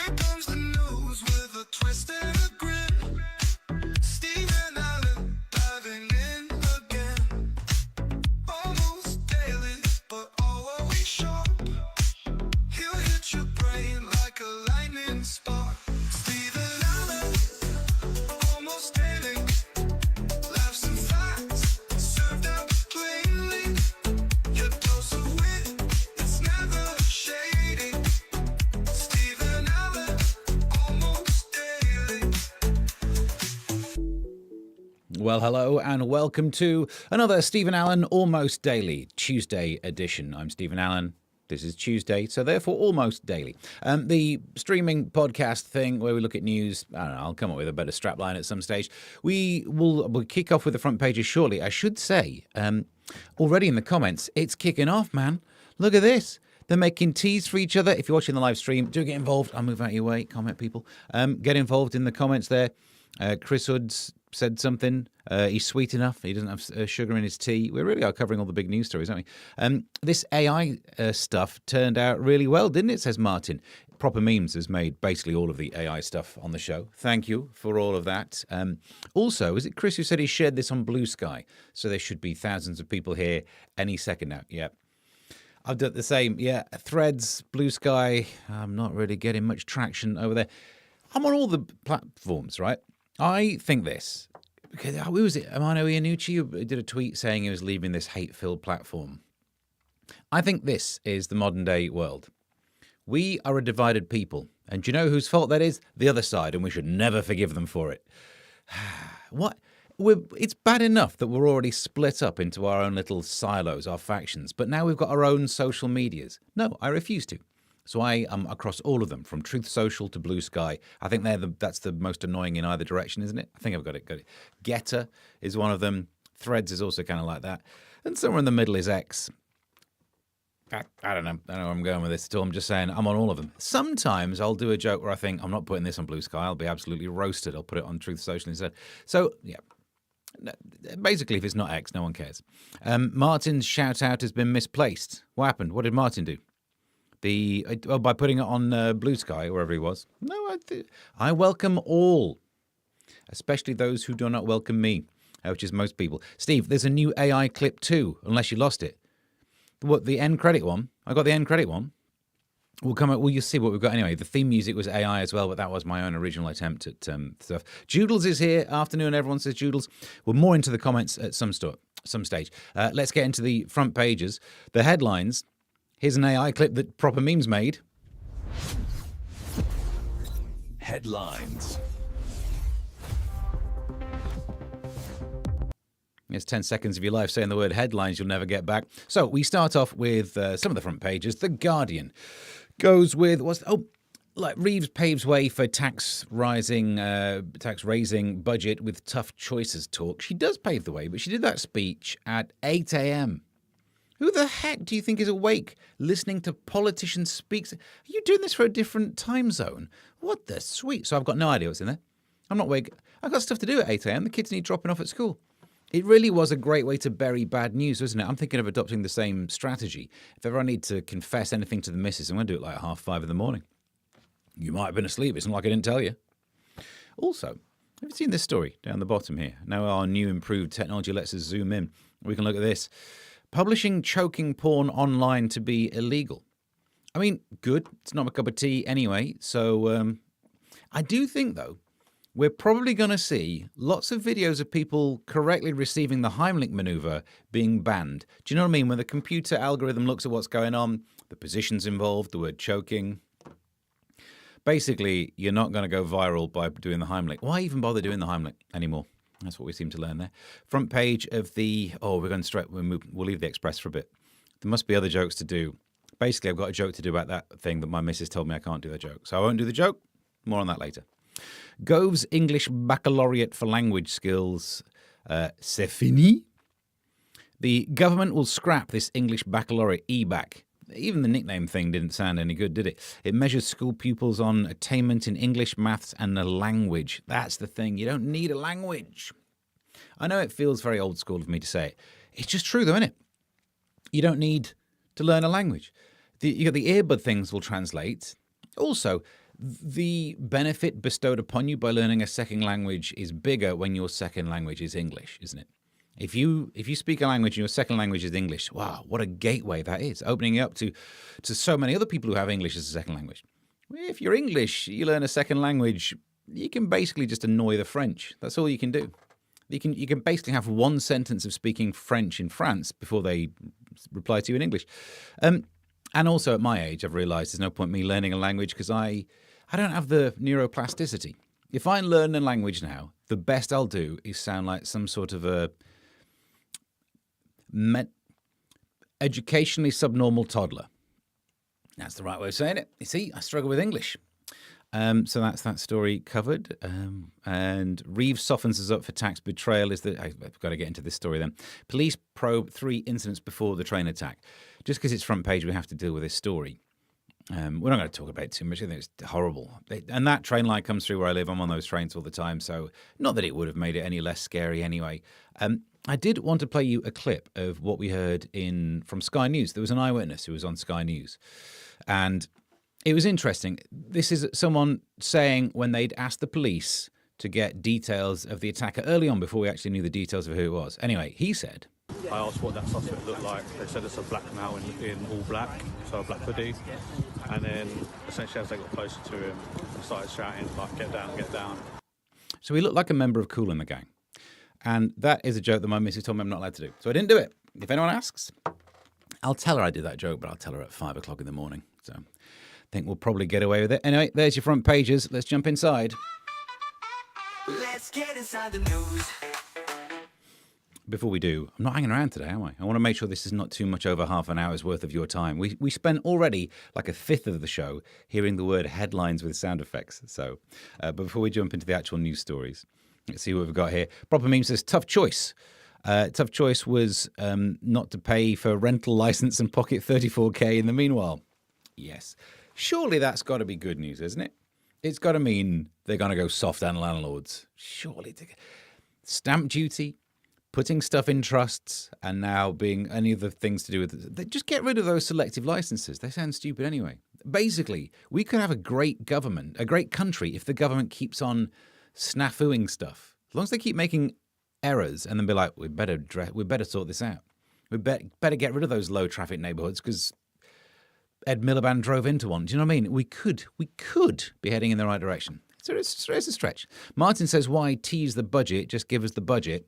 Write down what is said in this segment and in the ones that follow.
Here comes the news with a twist and a grin. Stephen Allen diving in again. Almost daily, but always sharp. He'll hit your brain like a lightning spark. Stephen Allen, almost daily. Laughs and facts served out plainly. Your dose of wit, it's never shady. Stephen Allen, almost daily. Well, hello and welcome to another Stephen Allen Almost Daily Tuesday edition. I'm Stephen Allen. This is Tuesday, so therefore almost daily. The streaming podcast thing where we look at news, I don't know, I'll come up with a better strapline at some stage. We'll kick off with the front pages shortly. I should say, already in the comments, it's kicking off, man. Look at this. They're making teas for each other. If you're watching the live stream, do get involved. I'll move out of your way. Comment, people. Get involved in the comments there. Chris Hood's said something. He's sweet enough. He doesn't have sugar in his tea. We really are covering all the big news stories, aren't we? This AI stuff turned out really well, didn't it, says Martin. Proper Memes has made basically all of the AI stuff on the show. Thank you for all of that. Also, is it Chris who said he shared this on Blue Sky? So there should be thousands of people here any second now. Yeah. I've done the same. Yeah, Threads, Blue Sky. I'm not really getting much traction over there. I'm on all the platforms, right? I think this. Who was it? Amano Iannucci who did a tweet saying he was leaving this hate-filled platform. I think this is the modern-day world. We are a divided people. And do you know whose fault that is? The other side, and we should never forgive them for it. What? It's bad enough that we're already split up into our own little silos, our factions, but now we've got our own social medias. No, I refuse to. So I am across all of them, from Truth Social to Blue Sky. I think that's the most annoying in either direction, isn't it? I think I've got it. Getter is one of them. Threads is also kind of like that. And somewhere in the middle is X. I don't know. I don't know where I'm going with this at all. I'm just saying I'm on all of them. Sometimes I'll do a joke where I think I'm not putting this on Blue Sky. I'll be absolutely roasted. I'll put it on Truth Social instead. So, yeah. Basically, if it's not X, no one cares. Martin's shout-out has been misplaced. What happened? What did Martin do? By putting it on Blue Sky, wherever he was. No, I welcome all, especially those who do not welcome me, which is most people. Steve, there's a new AI clip too, unless you lost it. What, the end credit one? I got the end credit one. We'll come up. Well, you'll see what we've got anyway. The theme music was AI as well, but that was my own original attempt at stuff. Joodles is here. Afternoon, everyone says Joodles. We're more into the comments at some stage. Let's get into the front pages. The headlines. Here's an AI clip that Proper Memes made. Headlines. It's 10 seconds of your life saying the word headlines you'll never get back. So we start off with some of the front pages. The Guardian goes with Reeves paves way for tax raising budget with tough choices talk. She does pave the way, but she did that speech at 8 a.m. Who the heck do you think is awake listening to politicians speak? Are you doing this for a different time zone? What the sweet. So I've got no idea what's in there. I'm not awake. I've got stuff to do at 8 a.m. The kids need dropping off at school. It really was a great way to bury bad news, wasn't it? I'm thinking of adopting the same strategy. If ever I need to confess anything to the missus, I'm going to do it like 5:30 in the morning. You might have been asleep. It's not like I didn't tell you. Also, have you seen this story down the bottom here? Now our new improved technology lets us zoom in. We can look at this. Publishing choking porn online to be illegal. I mean, good. It's not my cup of tea anyway. So I do think, though, we're probably going to see lots of videos of people correctly receiving the Heimlich maneuver being banned. Do you know what I mean? When the computer algorithm looks at what's going on, the positions involved, the word choking. Basically, you're not going to go viral by doing the Heimlich. Why even bother doing the Heimlich anymore? That's what we seem to learn there. Front page of we're going straight, we'll leave the Express for a bit. There must be other jokes to do. Basically, I've got a joke to do about that thing, but my missus told me I can't do the joke. So I won't do the joke. More on that later. Gove's English Baccalaureate for Language Skills. C'est fini. The government will scrap this English Baccalaureate EBAC. Even the nickname thing didn't sound any good, did it? It measures school pupils on attainment in English, maths, and a language. That's the thing. You don't need a language. I know it feels very old school of me to say it. It's just true, though, isn't it? You don't need to learn a language. The earbud things will translate. Also, the benefit bestowed upon you by learning a second language is bigger when your second language is English, isn't it? If you speak a language and your second language is English, wow, what a gateway that is, opening you up to so many other people who have English as a second language. If you're English, you learn a second language, you can basically just annoy the French. That's all you can do. You can basically have one sentence of speaking French in France before they reply to you in English. And also at my age, I've realised there's no point me learning a language because I don't have the neuroplasticity. If I learn a language now, the best I'll do is sound like some sort of a educationally subnormal toddler. That's the right way of saying it. You see, I struggle with English. So that's that story covered. And Reeves softens us up for tax betrayal. I've got to get into this story then. Police probe 3 incidents before the train attack. Just because it's front page, we have to deal with this story. We're not going to talk about it too much. I think it's horrible. And that train line comes through where I live. I'm on those trains all the time. So not that it would have made it any less scary anyway. I did want to play you a clip of what we heard from Sky News. There was an eyewitness who was on Sky News. And it was interesting. This is someone saying when they'd asked the police to get details of the attacker early on before we actually knew the details of who it was. Anyway, he said, I asked what that suspect looked like. They said it's a black male in all black, so a black hoodie. And then essentially as they got closer to him, they started shouting, like, get down, get down. So he looked like a member of Kool and the Gang. And that is a joke that my missus told me I'm not allowed to do. So I didn't do it. If anyone asks, I'll tell her I did that joke, but I'll tell her at 5 o'clock in the morning. So I think we'll probably get away with it. Anyway, there's your front pages. Let's jump inside. Let's get inside the news. Before we do, I'm not hanging around today, am I? I want to make sure this is not too much over half an hour's worth of your time. We spent already like a fifth of the show hearing the word headlines with sound effects. So, but before we jump into the actual news stories, let's see what we've got here. Proper Meme says, tough choice. Tough choice was not to pay for rental license and pocket 34k in the meanwhile. Yes. Surely that's got to be good news, isn't it? It's got to mean they're going to go soft on landlords. Surely. Stamp duty, putting stuff in trusts, and now being any of the things to do with it. Just get rid of those selective licenses. They sound stupid anyway. Basically, we could have a great government, a great country, if the government keeps on snafuing stuff. As long as they keep making errors and then be like, we better sort this out. We better get rid of those low traffic neighborhoods because Ed Miliband drove into one. Do you know what I mean? We could be heading in the right direction. So it's a stretch. Martin says, why tease the budget? Just give us the budget.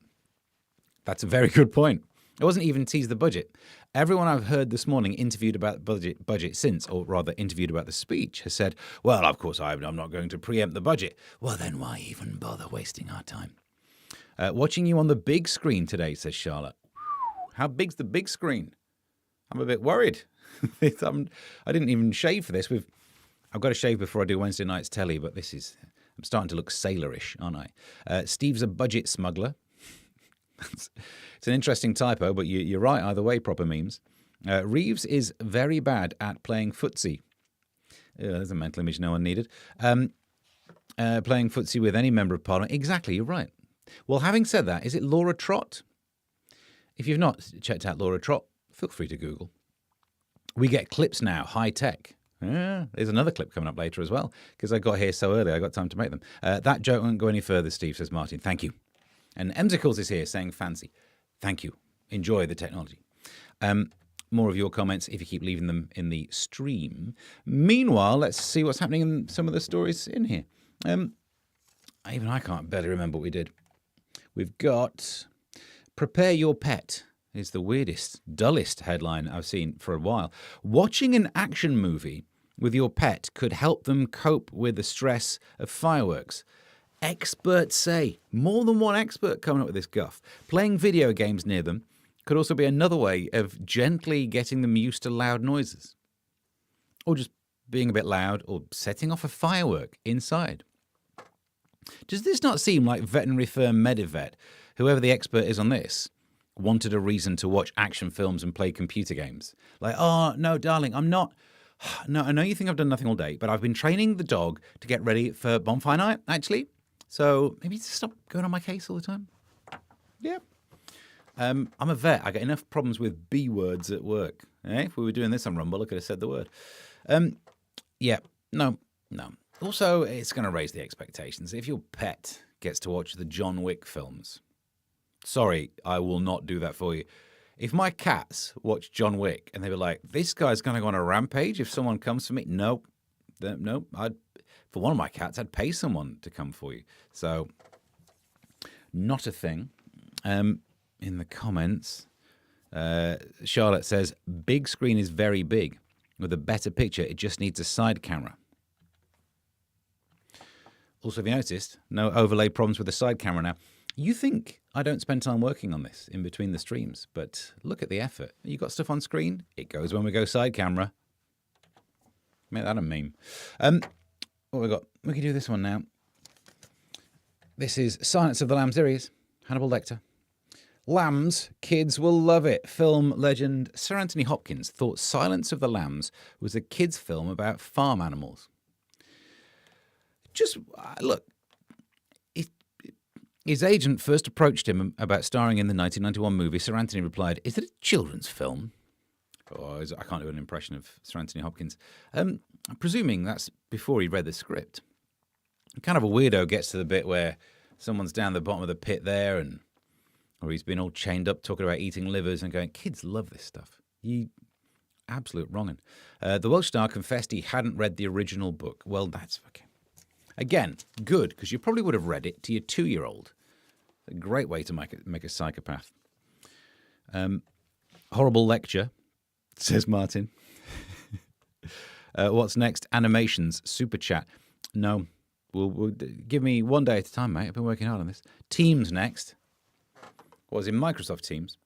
That's a very good point. It wasn't even tease the budget. Everyone I've heard this morning interviewed about budget since, or rather interviewed about the speech, has said, well, of course, I'm not going to preempt the budget. Well, then why even bother wasting our time? Watching you on the big screen today, says Charlotte. How big's the big screen? I'm a bit worried. I didn't even shave for this. I've got to shave before I do Wednesday night's telly, but I'm starting to look sailorish, aren't I? Steve's a budget smuggler. It's an interesting typo, but you're right either way, proper memes. Reeves is very bad at playing footsie. There's a mental image no one needed. Playing footsie with any member of parliament. Exactly, you're right. Well, having said that, is it Laura Trott? If you've not checked out Laura Trott, feel free to Google. We get clips now, high tech. There's another clip coming up later as well, because I got here so early, I got time to make them. That joke won't go any further, Steve, says Martin. Thank you. And Emsicles is here saying fancy. Thank you. Enjoy the technology. More of your comments if you keep leaving them in the stream. Meanwhile, let's see what's happening in some of the stories in here. Even I can't barely remember what we did. We've got Prepare Your Pet is the weirdest, dullest headline I've seen for a while. Watching an action movie with your pet could help them cope with the stress of fireworks. Experts say. More than one expert coming up with this guff. Playing video games near them could also be another way of gently getting them used to loud noises. Or just being a bit loud or setting off a firework inside. Does this not seem like veterinary firm Medivet, whoever the expert is on this, wanted a reason to watch action films and play computer games? Like, oh, no, darling, I'm not... No, I know you think I've done nothing all day, but I've been training the dog to get ready for bonfire night, actually. So maybe stop going on my case all the time. Yeah. I'm a vet. I get enough problems with B words at work. If we were doing this on Rumble, I could have said the word. Yeah. No. Also, it's going to raise the expectations. If your pet gets to watch the John Wick films, sorry, I will not do that for you. If my cats watch John Wick and they were like, this guy's going to go on a rampage if someone comes for me, no. For one of my cats, I'd pay someone to come for you. So, not a thing. In the comments, Charlotte says, big screen is very big. With a better picture, it just needs a side camera. Also, have you noticed, no overlay problems with the side camera now. You think I don't spend time working on this in between the streams, but look at the effort. You got stuff on screen? It goes when we go side camera. Make that a meme. What we got? We can do this one now. This is Silence of the Lambs. There he is, Hannibal Lecter. Lambs, kids will love it. Film legend Sir Anthony Hopkins thought Silence of the Lambs was a kids' film about farm animals. Just look. His agent first approached him about starring in the 1991 movie. Sir Anthony replied, "Is it a children's film?" Oh, I can't do an impression of Sir Anthony Hopkins. I'm presuming that's before he read the script. Kind of a weirdo gets to the bit where someone's down the bottom of the pit there, or he's been all chained up talking about eating livers and going, kids love this stuff. You absolute wrong'un. The Welsh star confessed he hadn't read the original book. Well, that's okay. Again, good, because you probably would have read it to your 2-year-old. A great way to make a psychopath. Horrible lecture, says Martin. What's next? Animations, super chat. No, we'll give me one day at a time, mate. I've been working hard on this. Teams next. What was in Microsoft Teams?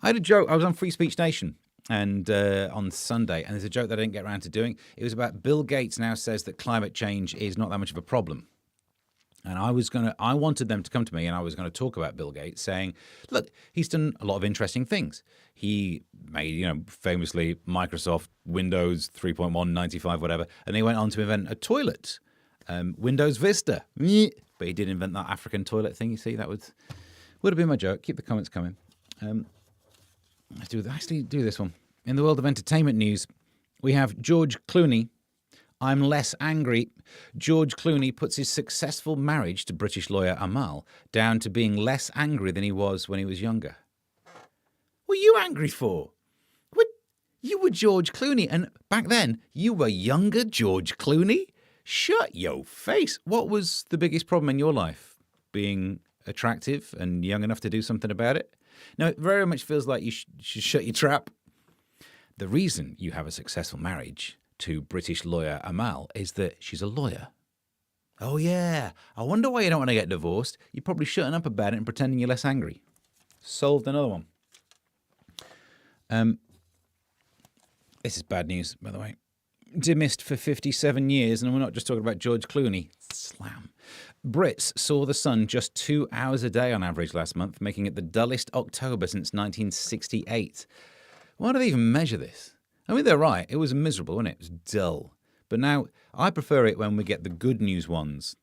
I had a joke. I was on Free Speech Nation and on Sunday, and there's a joke that I didn't get around to doing. It was about Bill Gates now says that climate change is not that much of a problem. And I wanted them to come to me and I was going to talk about Bill Gates saying, look, he's done a lot of interesting things. He made, famously Microsoft Windows 3.1, 95, whatever. And he went on to invent a toilet, Windows Vista. But he did invent that African toilet thing, you see. That would have been my joke. Keep the comments coming. Let's actually do this one. In the world of entertainment news, we have George Clooney. I'm less angry. George Clooney puts his successful marriage to British lawyer Amal down to being less angry than he was when he was younger. What are you angry for? What? You were George Clooney, and back then you were younger George Clooney? Shut your face. What was the biggest problem in your life? Being attractive and young enough to do something about it? No, it very much feels like you should shut your trap. The reason you have a successful marriage to British lawyer Amal is that she's a lawyer. Oh, yeah. I wonder why you don't want to get divorced. You're probably shutting up about it and pretending you're less angry. Solved another one. This is bad news, by the way. Dismissed for 57 years, and we're not just talking about George Clooney. Slam. Brits saw the sun just 2 hours a day on average last month, making it the dullest October since 1968. Why do they even measure this? I mean, they're right. It was miserable, wasn't it? It was dull. But now, I prefer it when we get the good news ones.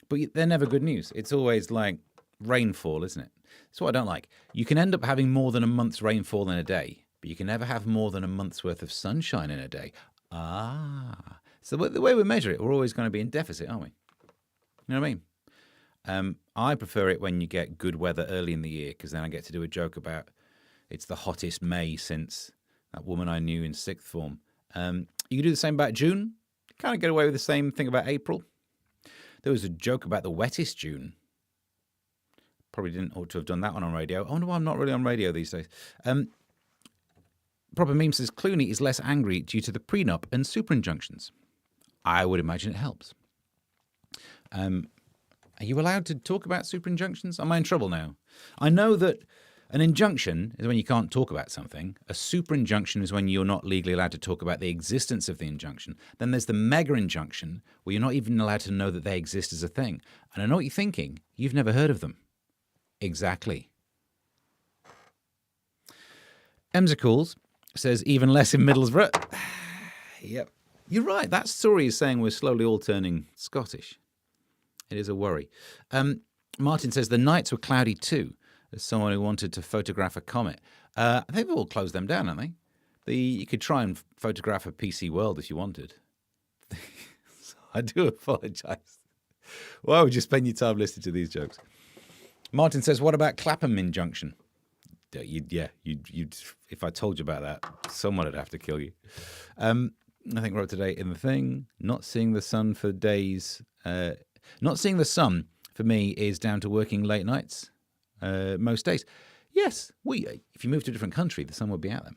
But they're never good news. It's always like rainfall, isn't it? That's what I don't like. You can end up having more than a month's rainfall in a day, but you can never have more than a month's worth of sunshine in a day. So the way we measure it, we're always going to be in deficit, aren't we? You know what I mean? I prefer it when you get good weather early in the year, because then I get to do a joke about it's the hottest May since that woman I knew in sixth form. You can do the same about June. Kind of get away with the same thing about April. There was a joke about the wettest June. Probably didn't ought to have done that one on radio. I wonder why I'm not really on radio these days. Proper Meme says Clooney is less angry due to the prenup and super injunctions. I would imagine it helps. Are you allowed to talk about super injunctions? Am I in trouble now? I know that an injunction is when you can't talk about something. A super injunction is when you're not legally allowed to talk about the existence of the injunction. Then there's the mega injunction, where you're not even allowed to know that they exist as a thing. And I know what you're thinking. You've never heard of them. Exactly. Emsicles says even less in Middlesbrough. Yep. You're right. That story is saying we're slowly all turning Scottish. It is a worry. Martin says the nights were cloudy too. As someone who wanted to photograph a comet. They've all closed them down, haven't they? You could try and photograph a PC world if you wanted. I do apologise. Why would you spend your time listening to these jokes? Martin says, what about Clapham Injunction? You'd, if I told you about that, someone would have to kill you. I think wrote today in the thing, not seeing the sun for days. Not seeing the sun for me is down to working late nights most days. Yes, if you move to a different country, the sun would be out then.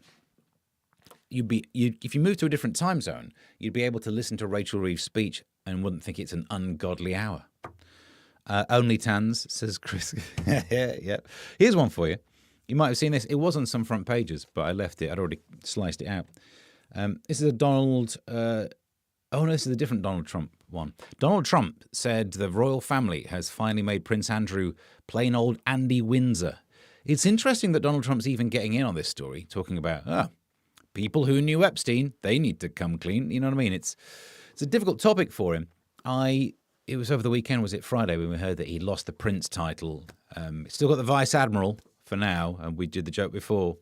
If you move to a different time zone, you'd be able to listen to Rachel Reeves' speech and wouldn't think it's an ungodly hour. Only Tans, says Chris. Yeah. Here's one for you. You might have seen this. It was on some front pages, but I left it. I'd already sliced it out. This is a Donald... this is a different Donald Trump one. Donald Trump said the royal family has finally made Prince Andrew plain old Andy Windsor. It's interesting that Donald Trump's even getting in on this story, talking about, people who knew Epstein, they need to come clean. You know what I mean? It's a difficult topic for him. It was over the weekend, was it Friday, when we heard that he lost the Prince title. Still got the Vice Admiral for now, and we did the joke before.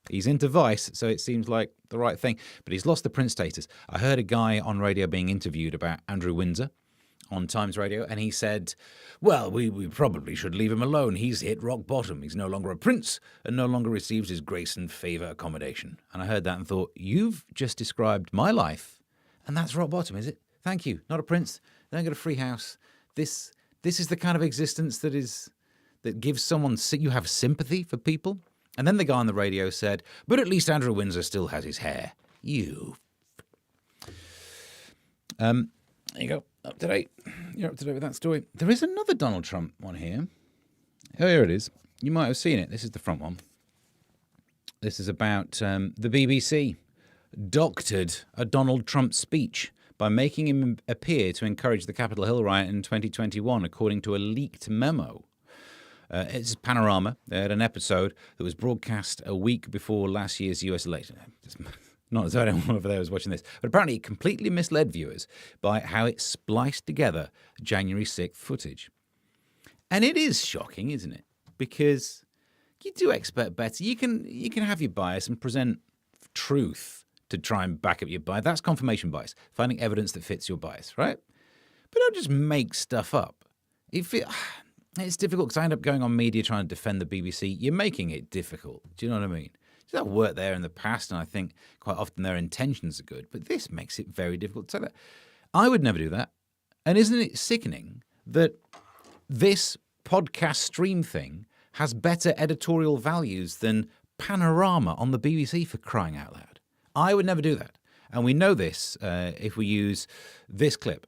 He's into Vice, so it seems like the right thing. But he's lost the Prince status. I heard a guy on radio being interviewed about Andrew Windsor on Times Radio, and he said, well, we probably should leave him alone. He's hit rock bottom. He's no longer a prince and no longer receives his grace and favour accommodation. And I heard that and thought, you've just described my life, and that's rock bottom, is it? Thank you. Not a prince. Don't get a free house. This is the kind of existence that gives someone, you have sympathy for people. And then the guy on the radio said, but at least Andrew Windsor still has his hair. There you go. Up to date. You're up to date with that story. There is another Donald Trump one here. Oh, here it is. You might have seen it. This is the front one. This is about the BBC doctored a Donald Trump speech by making him appear to encourage the Capitol Hill riot in 2021, according to a leaked memo. It's Panorama. They had an episode that was broadcast a week before last year's US election. Not as though anyone over there was watching this, but apparently it completely misled viewers by how it spliced together January 6th footage. And it is shocking, isn't it? Because you do expect better. You can have your bias and present truth to try and back up your bias. That's confirmation bias, finding evidence that fits your bias, right? But don't just make stuff up. It's difficult because I end up going on media trying to defend the BBC. You're making it difficult. Do you know what I mean? I've worked there in the past, and I think quite often their intentions are good, but this makes it very difficult to say that. I would never do that. And isn't it sickening that this podcast stream thing has better editorial values than Panorama on the BBC, for crying out loud? I would never do that. And we know this if we use this clip.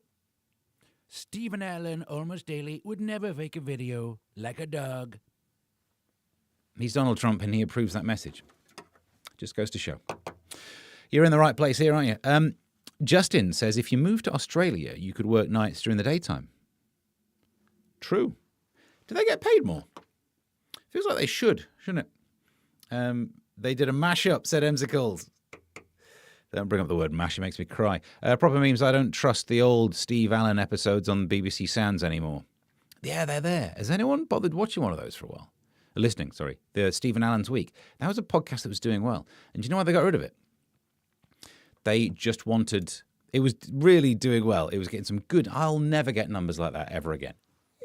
Stephen Allen, Almost Daily, would never make a video like a dog. He's Donald Trump, and he approves that message. Just goes to show. You're in the right place here, aren't you? Justin says, if you move to Australia, you could work nights during the daytime. True. Do they get paid more? Feels like they should, shouldn't it? They did a mash-up, said Emsicles. Don't bring up the word mash, it makes me cry. Proper memes, I don't trust the old Steve Allen episodes on BBC Sounds anymore. Yeah, they're there. Has anyone bothered watching one of those for a while? Listening, sorry. The Stephen Allen's Week. That was a podcast that was doing well. And do you know why they got rid of it? They just wanted... It was really doing well. It was getting some good... I'll never get numbers like that ever again.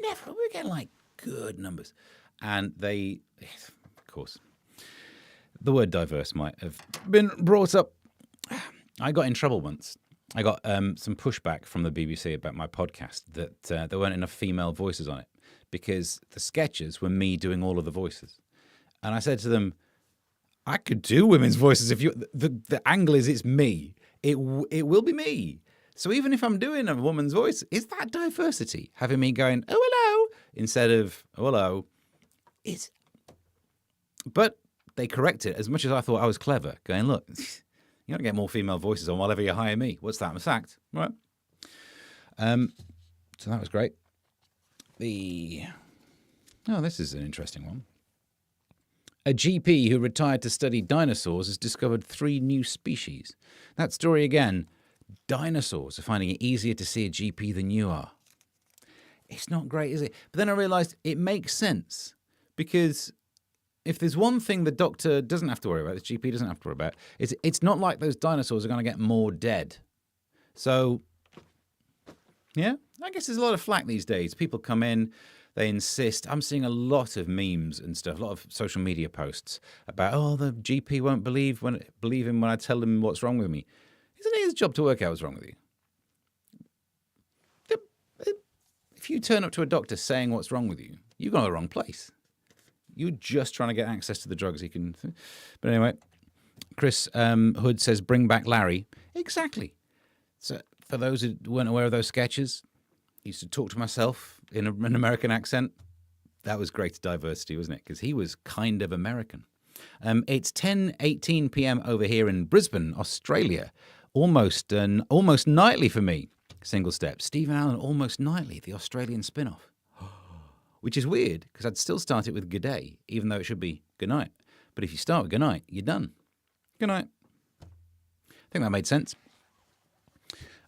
Never. We're getting, good numbers. And they... Of course. The word diverse might have been brought up. I got in trouble once. I got some pushback from the BBC about my podcast that there weren't enough female voices on it because the sketches were me doing all of the voices. And I said to them, I could do women's voices if you... The angle is it's me. It will be me. So even if I'm doing a woman's voice, is that diversity? Having me going, oh, hello, instead of, oh, hello. But they correct it as much as I thought I was clever, going, look... You're going to get more female voices on whatever you hire me. What's that? I'm sacked. Right. So that was great. This is an interesting one. A GP who retired to study dinosaurs has discovered 3 new species. That story again. Dinosaurs are finding it easier to see a GP than you are. It's not great, is it? But then I realised it makes sense because... If there's one thing the doctor doesn't have to worry about, the GP doesn't have to worry about, it's not like those dinosaurs are going to get more dead. So Yeah, I guess there's a lot of flack these days. People come in, they insist. I'm seeing a lot of memes and stuff, a lot of social media posts about, oh, the GP won't believe him when I tell him what's wrong with me. Isn't it his job to work out what's wrong with you? If you turn up to a doctor saying what's wrong with you, you've gone to the wrong place. You're just trying to get access to the drugs he can. But anyway, Chris Hood says, bring back Larry. Exactly. So for those who weren't aware of those sketches, I used to talk to myself in an American accent. That was great diversity, wasn't it? Because he was kind of American. It's 10:18 p.m. over here in Brisbane, Australia. Almost nightly for me. Single step. Stephen Allen, almost nightly, the Australian spin-off. Which is weird, because I'd still start it with good day, even though it should be good night. But if you start with good night, you're done. Good night. I think that made sense.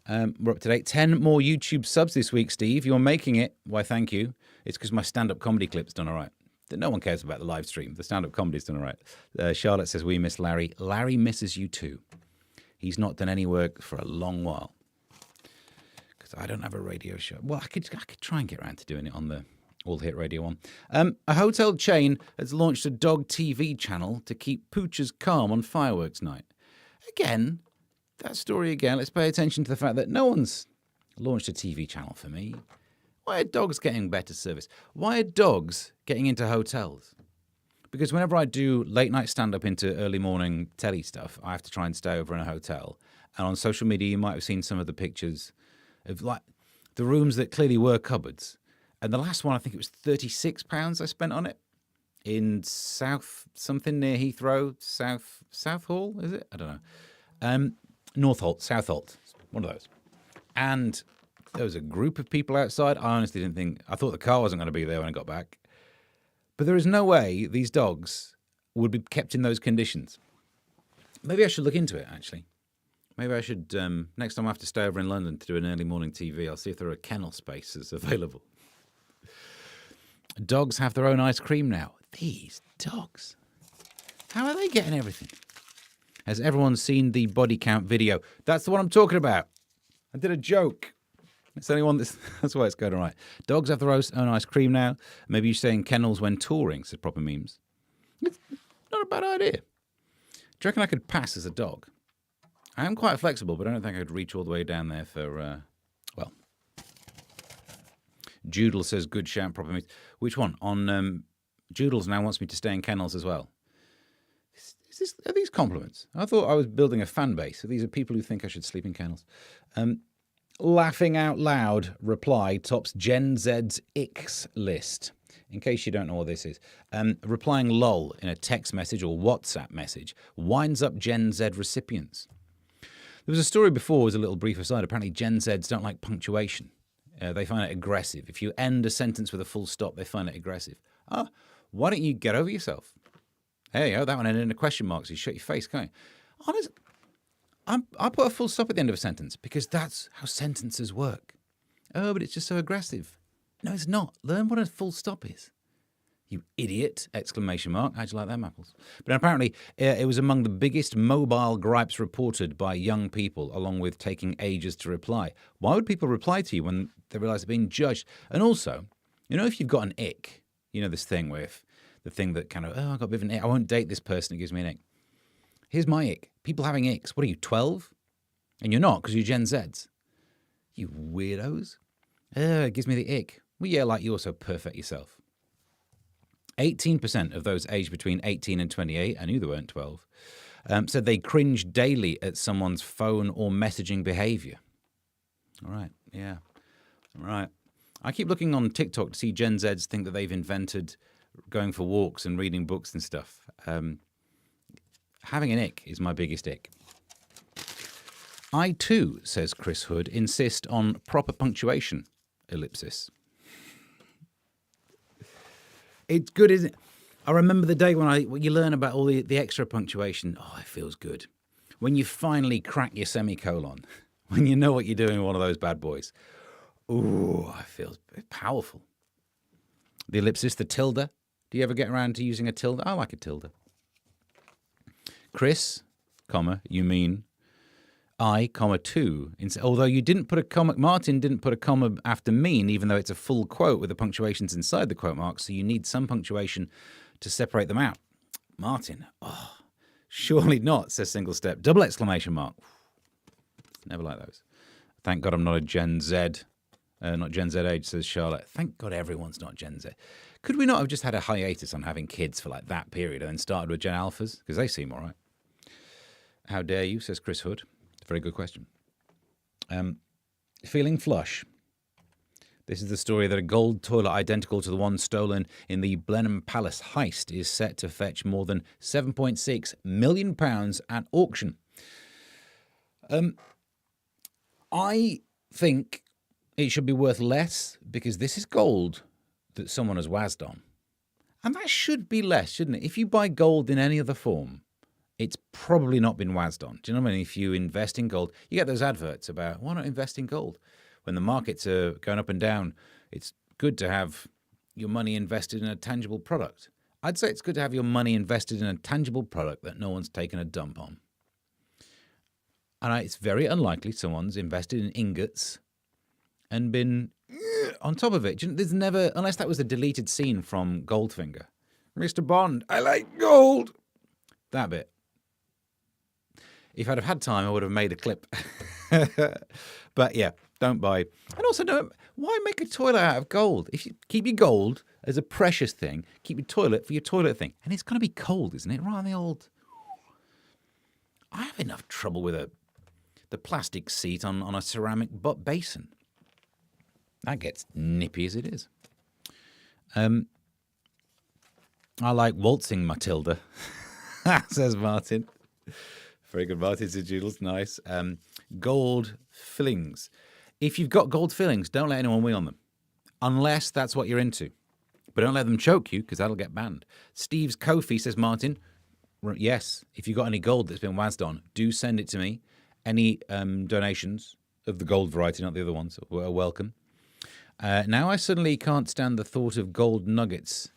We're up to date. 10 more YouTube subs this week, Steve. You're making it. Why, thank you. It's because my stand-up comedy clip's done all right. No one cares about the live stream. The stand-up comedy's done all right. Charlotte says, we miss Larry. Larry misses you too. He's not done any work for a long while. Because I don't have a radio show. Well, I could try and get around to doing it on the All Hit Radio one. A hotel chain has launched a dog TV channel to keep poochers calm on fireworks night. Again, that story again. Let's pay attention to the fact that no one's launched a TV channel for me. Why are dogs getting better service? Why are dogs getting into hotels? Because whenever I do late night stand-up into early morning telly stuff, I have to try and stay over in a hotel. And on social media, you might have seen some of the pictures of like the rooms that clearly were cupboards. And the last one, I think it was £36 I spent on it in South something near Heathrow, South Hall, is it? I don't know. North Holt, South Holt, one of those. And there was a group of people outside. I honestly didn't think, I thought the car wasn't going to be there when I got back. But there is no way these dogs would be kept in those conditions. Maybe I should look into it, actually. Maybe I should, next time I have to stay over in London to do an early morning TV, I'll see if there are kennel spaces available. Dogs have their own ice cream now. These dogs. How are they getting everything? Has everyone seen the body count video? That's the one I'm talking about. I did a joke. It's the only one that's why it's going all right. Dogs have their own ice cream now. Maybe you stay in kennels when touring, says proper memes. It's not a bad idea. Do you reckon I could pass as a dog? I am quite flexible, but I don't think I could reach all the way down there for, well. Joodle says, good shout, proper memes. Which one? On Joodles now wants me to stay in kennels as well. Are these compliments? I thought I was building a fan base. So these are people who think I should sleep in kennels. Laughing out loud reply tops Gen Z's icks list. In case you don't know what this is. Replying lol in a text message or WhatsApp message winds up Gen Z recipients. There was a story before, as a little brief aside. Apparently Gen Zs don't like punctuation. They find it aggressive. If you end a sentence with a full stop, they find it aggressive. Why don't you get over yourself? Hey, that one ended in a question mark, so you shut your face, can't you? Honestly, I put a full stop at the end of a sentence because that's how sentences work. Oh, but it's just so aggressive. No, it's not. Learn what a full stop is. You idiot! Exclamation mark. How'd you like them apples? But apparently, it was among the biggest mobile gripes reported by young people, along with taking ages to reply. Why would people reply to you when they realise they're being judged? And also, you know, if you've got an ick, you know this thing where if the thing that kind of, I've got a bit of an ick, I won't date this person, it gives me an ick. Here's my ick. People having icks. What are you, 12? And you're not, because you're Gen Zs. You weirdos. It gives me the ick. Well, yeah, like you're so perfect yourself. 18% of those aged between 18 and 28, I knew they weren't 12, said they cringe daily at someone's phone or messaging behaviour. All right, yeah, all right. I keep looking on TikTok to see Gen Zs think that they've invented going for walks and reading books and stuff. Having an ick is my biggest ick. I too, says Chris Hood, insist on proper punctuation, ellipsis. It's good, isn't it? I remember the day when you learn about all the extra punctuation. Oh, it feels good. When you finally crack your semicolon, when you know what you're doing with one of those bad boys. Ooh, it feels powerful. The ellipsis, the tilde. Do you ever get around to using a tilde? I like a tilde. Chris, comma, you mean, I, comma, two. Although you didn't put a comma, Martin didn't put a comma after mean, even though it's a full quote with the punctuations inside the quote marks, so you need some punctuation to separate them out. Martin, surely not, says Single Step. Double exclamation mark. Never like those. Thank God I'm not a Gen Z. Not Gen Z age, says Charlotte. Thank God everyone's not Gen Z. Could we not have just had a hiatus on having kids for like that period and then started with Gen Alphas? Because they seem all right. How dare you, says Chris Hood. Very good question. Feeling flush. This is the story that a gold toilet identical to the one stolen in the Blenheim Palace heist is set to fetch more than £7.6 million at auction. I think it should be worth less because this is gold that someone has wazzed on. And that should be less, shouldn't it? If you buy gold in any other form, it's probably not been wazzed on. Do you know what I mean? If you invest in gold, you get those adverts about, why not invest in gold? When the markets are going up and down, it's good to have your money invested in a tangible product. I'd say it's good to have your money invested in a tangible product that no one's taken a dump on. And it's very unlikely someone's invested in ingots and been on top of it. There's never, unless that was a deleted scene from Goldfinger. Mr. Bond, I like gold. That bit. If I'd have had time, I would have made a clip. But yeah, don't buy. And also, why make a toilet out of gold? If you keep your gold as a precious thing, keep your toilet for your toilet thing. And it's going to be cold, isn't it? Right on the old... I have enough trouble with the plastic seat on a ceramic basin. That gets nippy as it is. I like waltzing, Matilda, says Martin. Very good, Martin. Says Joodles. Nice. Gold fillings. If you've got gold fillings, don't let anyone wee on them. Unless that's what you're into. But don't let them choke you, because that'll get banned. Steve's Kofi, says Martin. Yes, if you've got any gold that's been wazzed on, do send it to me. Any donations of the gold variety, not the other ones, are welcome. Now I suddenly can't stand the thought of gold nuggets,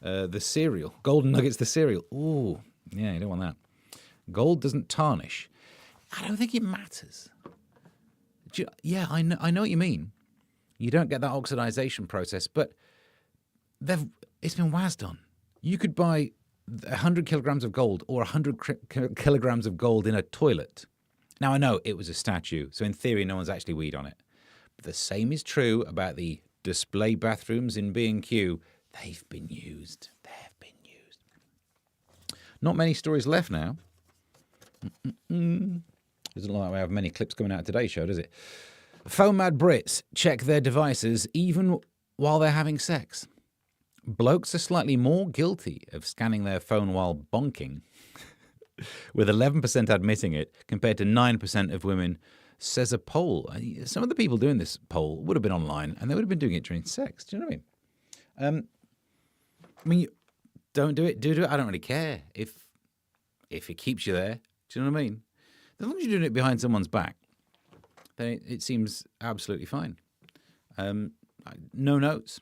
the cereal. Golden nuggets, the cereal. Ooh, yeah, you don't want that. Gold doesn't tarnish. I don't think it matters. Yeah, I know what you mean. You don't get that oxidization process, but it's been wazzed on. You could buy 100 kilograms of gold or 100 kilograms of gold in a toilet. Now, I know it was a statue, so in theory, no one's actually weed on it. But the same is true about the display bathrooms in B&Q. They've been used. They have been used. Not many stories left now. Doesn't look like we have many clips coming out of today's show, does it? Phone mad Brits check their devices even while they're having sex. Blokes are slightly more guilty of scanning their phone while bonking, with 11% admitting it, compared to 9% of women, says a poll. Some of the people doing this poll would have been online, and they would have been doing it during sex. Do you know what I mean? Don't do it. Do it. I don't really care if it keeps you there. Do you know what I mean? As long as you're doing it behind someone's back, then it seems absolutely fine. No notes.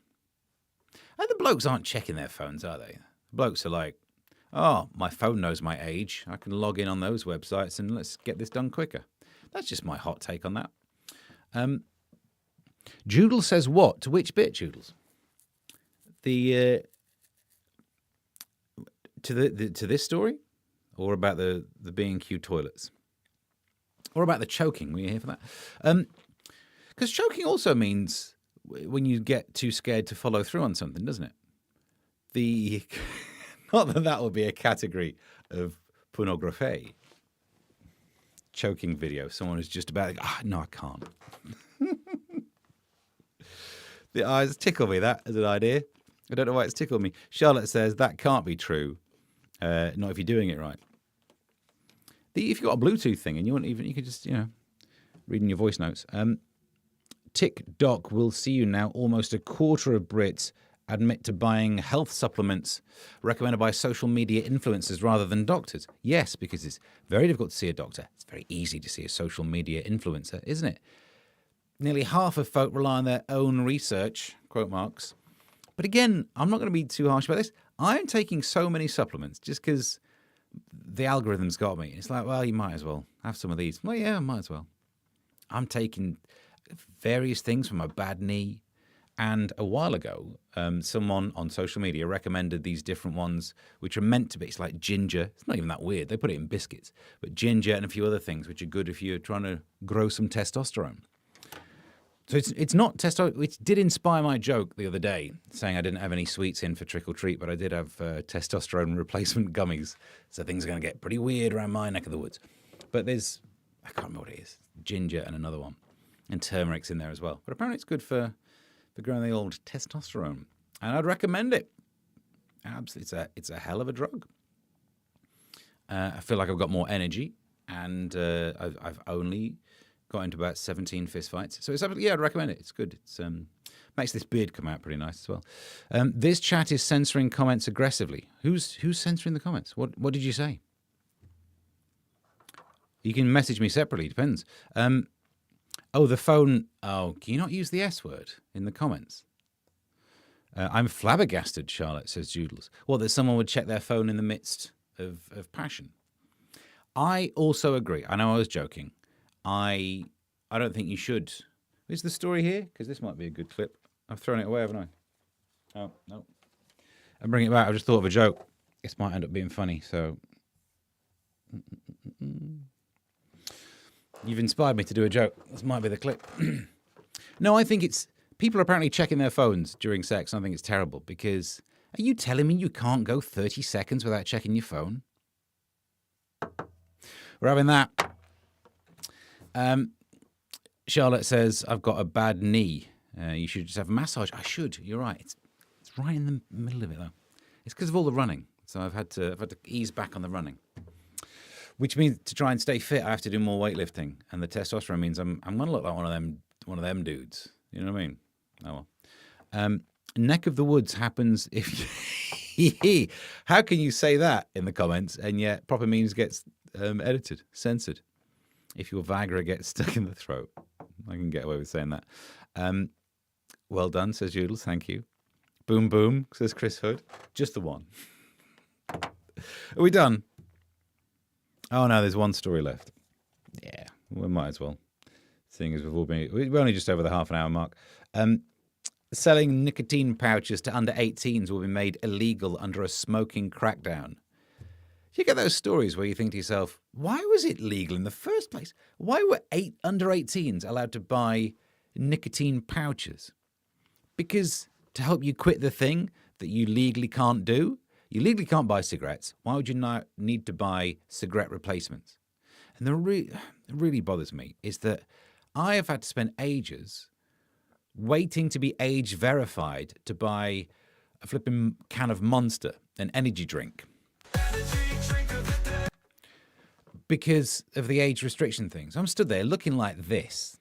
And the blokes aren't checking their phones, are they? The blokes are like, oh, my phone knows my age. I can log in on those websites and let's get this done quicker. That's just my hot take on that. Joodle says what? To which bit, Joodles? To this story? Or about the B&Q toilets? Or about the choking? Were you here for that? Because choking also means when you get too scared to follow through on something, doesn't it? Not that would be a category of pornography. Choking video. Someone who's just about, no, I can't. The eyes tickle me, that as an idea. I don't know why it's tickled me. Charlotte says that can't be true. Not if you're doing it right. If you've got a Bluetooth thing and you can just, read in your voice notes. TikTok will see you now. Almost a quarter of Brits admit to buying health supplements recommended by social media influencers rather than doctors. Yes, because it's very difficult to see a doctor. It's very easy to see a social media influencer, isn't it? Nearly half of folk rely on their own research, quote marks. But again, I'm not going to be too harsh about this. I'm taking so many supplements just because the algorithm's got me. It's like, well, you might as well have some of these. Well, yeah, I might as well. I'm taking various things from a bad knee. And a while ago, someone on social media recommended these different ones, which are meant to be. It's like ginger. It's not even that weird. They put it in biscuits. But ginger and a few other things, which are good if you're trying to grow some testosterone. So it's not testosterone. It did inspire my joke the other day, saying I didn't have any sweets in for trick or treat, but I did have testosterone replacement gummies. So things are going to get pretty weird around my neck of the woods. But there's, I can't remember what it is, ginger and another one. And turmeric's in there as well. But apparently it's good for growing the old testosterone. And I'd recommend it. Absolutely. It's a hell of a drug. I feel like I've got more energy, and I've only got into about 17 fist fights. So it's absolutely, yeah, I'd recommend it. It's good. It's makes this beard come out pretty nice as well. This chat is censoring comments aggressively. Who's censoring the comments? What did you say? You can message me separately. Depends. Oh, the phone. Oh, can you not use the S word in the comments? I'm flabbergasted, Charlotte, says Joodles. Well, that someone would check their phone in the midst of passion. I also agree. I know I was joking. I don't think you should. Is the story here? Because this might be a good clip. I've thrown it away, haven't I? Oh, no. I'm bringing it back. I just thought of a joke. This might end up being funny, so... You've inspired me to do a joke. This might be the clip. No, I think it's... People are apparently checking their phones during sex, and I think it's terrible, because... Are you telling me you can't go 30 seconds without checking your phone? We're having that. Charlotte says, I've got a bad knee. You should just have a massage. I should. You're right. It's right in the middle of it, though. It's because of all the running. So I've had to ease back on the running. Which means to try and stay fit, I have to do more weightlifting, and the testosterone means I'm going to look like one of them dudes. You know what I mean? Oh well. Neck of the woods happens if. How can you say that in the comments and yet proper means gets edited, censored? If your Viagra gets stuck in the throat, I can get away with saying that. Well done, says Joodles. Thank you. Boom boom, says Chris Hood. Just the one. Are we done? Oh, no, there's one story left. Yeah, we might as well. Seeing as we're only just over the half an hour mark. Selling nicotine pouches to under 18s will be made illegal under a smoking crackdown. You get those stories where you think to yourself, why was it legal in the first place? Why were under 18s allowed to buy nicotine pouches? Because to help you quit the thing that you legally can't do, you legally can't buy cigarettes. Why would you not need to buy cigarette replacements? And it really bothers me is that I have had to spend ages waiting to be age verified to buy a flipping can of Monster, an energy drink. Because of the age restriction things. I'm stood there looking like this,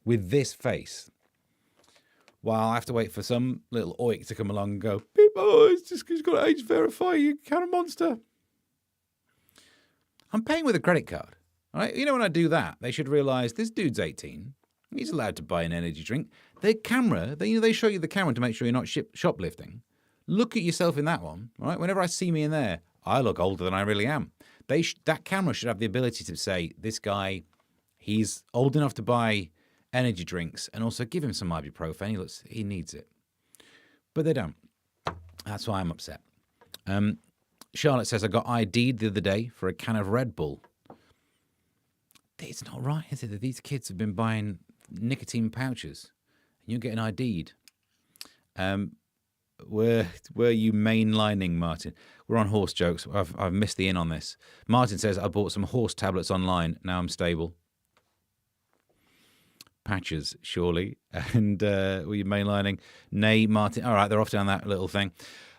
with this face, while I have to wait for some little oik to come along and go, people, it's just because you've got to age verify you can of Monster. I'm paying with a credit card. All right? You know, when I do that, they should realise this dude's 18. He's allowed to buy an energy drink. The camera, they show you the camera to make sure you're not shoplifting. Look at yourself in that one. All right? Whenever I see me in there, I look older than I really am. That camera should have the ability to say, this guy, he's old enough to buy energy drinks, and also give him some ibuprofen. He needs it. But they don't. That's why I'm upset. Charlotte says, I got ID'd the other day for a can of Red Bull. It's not right, is it, that these kids have been buying nicotine pouches and you're getting ID'd? Were you mainlining, Martin? We're on horse jokes. I've missed the in on this. Martin says, I bought some horse tablets online. Now I'm stable. Patches, surely. And were you mainlining? Nay, Martin. All right, they're off down that little thing.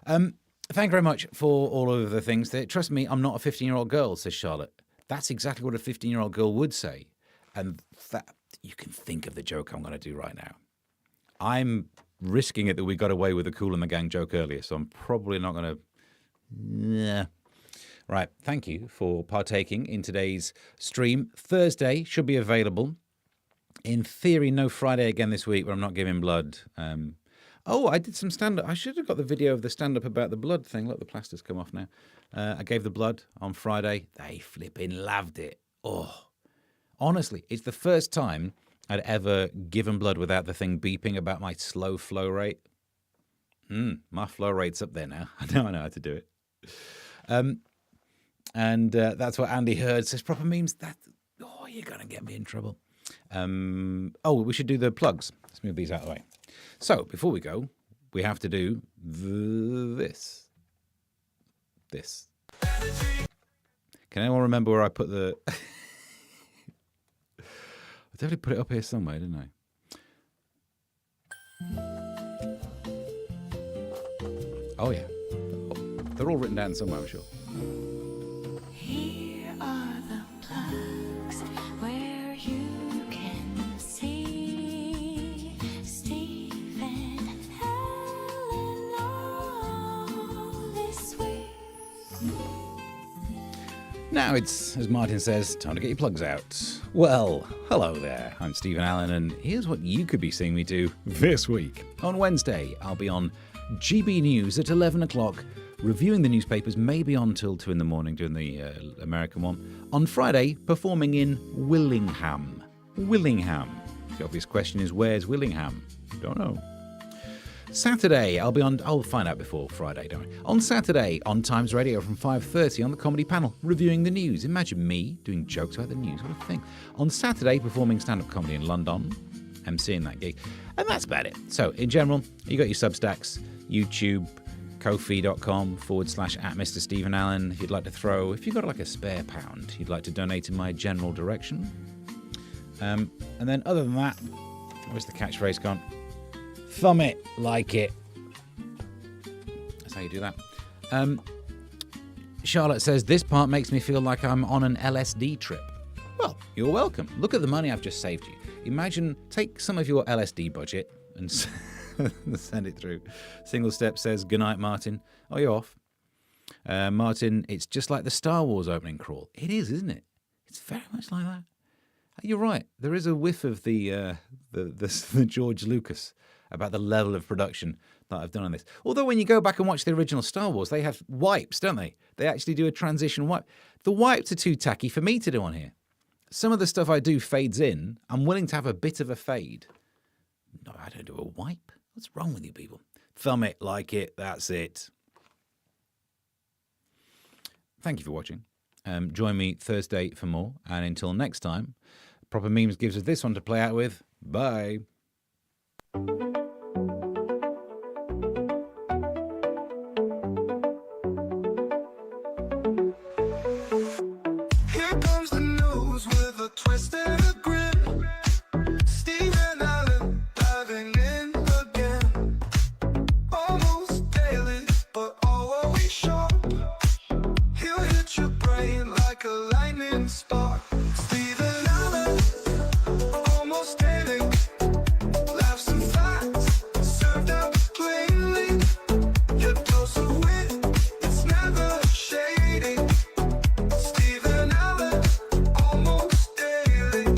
Thank you very much for all of the things. Trust me, I'm not a 15-year-old girl, says Charlotte. That's exactly what a 15-year-old girl would say. And that you can think of the joke I'm going to do right now. I'm risking it that we got away with a Kool and the Gang joke earlier, so I'm probably not going to... Yeah. Right, thank you for partaking in today's stream. Thursday should be available. In theory, no Friday again this week, but I'm not giving blood. Oh, I did some stand-up. I should have got the video of the stand-up about the blood thing. Look, the plaster's come off now. I gave the blood on Friday. They flipping loved it. Oh, honestly, it's the first time I'd ever given blood without the thing beeping about my slow flow rate. My flow rate's up there now. I know how to do it. And that's what Andy Heard says. Proper memes. You're going to get me in trouble. We should do the plugs. Let's move these out of the way. So, before we go, we have to do this. This. Can anyone remember where I put the... I definitely put it up here somewhere, didn't I? Oh, yeah. They're all written down somewhere, I'm sure. Here are the plugs where you can see Steve and Helen all this week. Now it's, as Martin says, time to get your plugs out. Well, hello there. I'm Stephen Allen, and here's what you could be seeing me do this week. On Wednesday, I'll be on GB News at 11 o'clock, reviewing the newspapers, maybe on till 2 in the morning doing the American one. On Friday, performing in Willingham. Willingham. The obvious question is, where's Willingham? Don't know. Saturday, I'll find out before Friday, don't worry. On Saturday, on Times Radio from 5:30 on the comedy panel, reviewing the news. Imagine me doing jokes about the news, what a thing. On Saturday, performing stand-up comedy in London, emceeing that gig. And that's about it. So, in general, you got your Substacks, YouTube, kofi.com/@Mr. Stephen Allen. If you'd like to if you've got like a spare £1 you'd like to donate in my general direction. And then other than that, where's the catchphrase gone? Thumb it, like it. That's how you do that. Charlotte says, this part makes me feel like I'm on an LSD trip. Well, you're welcome. Look at the money I've just saved you. Imagine, take some of your LSD budget and send it through. Single Step says, good night, Martin. Oh, you're off. Martin, it's just like the Star Wars opening crawl. It is, isn't it? It's very much like that. You're right. There is a whiff of the George Lucas about the level of production that I've done on this. Although when you go back and watch the original Star Wars, they have wipes, don't they? They actually do a transition wipe. The wipes are too tacky for me to do on here. Some of the stuff I do fades in. I'm willing to have a bit of a fade. No, I don't do a wipe. What's wrong with you people? Thumb it, like it, that's it. Thank you for watching. Join me Thursday for more. And until next time, Proper Memes gives us this one to play out with. Bye. Here comes the news with a twist and a grin. Steve and Allen diving in again. Almost daily, but always sharp. He'll hit your brain like a lightning spark. Steve and Allen, almost daily. Laughs and facts served up plainly. Your dose of wit, it's never shady. Stephen Allen, almost daily.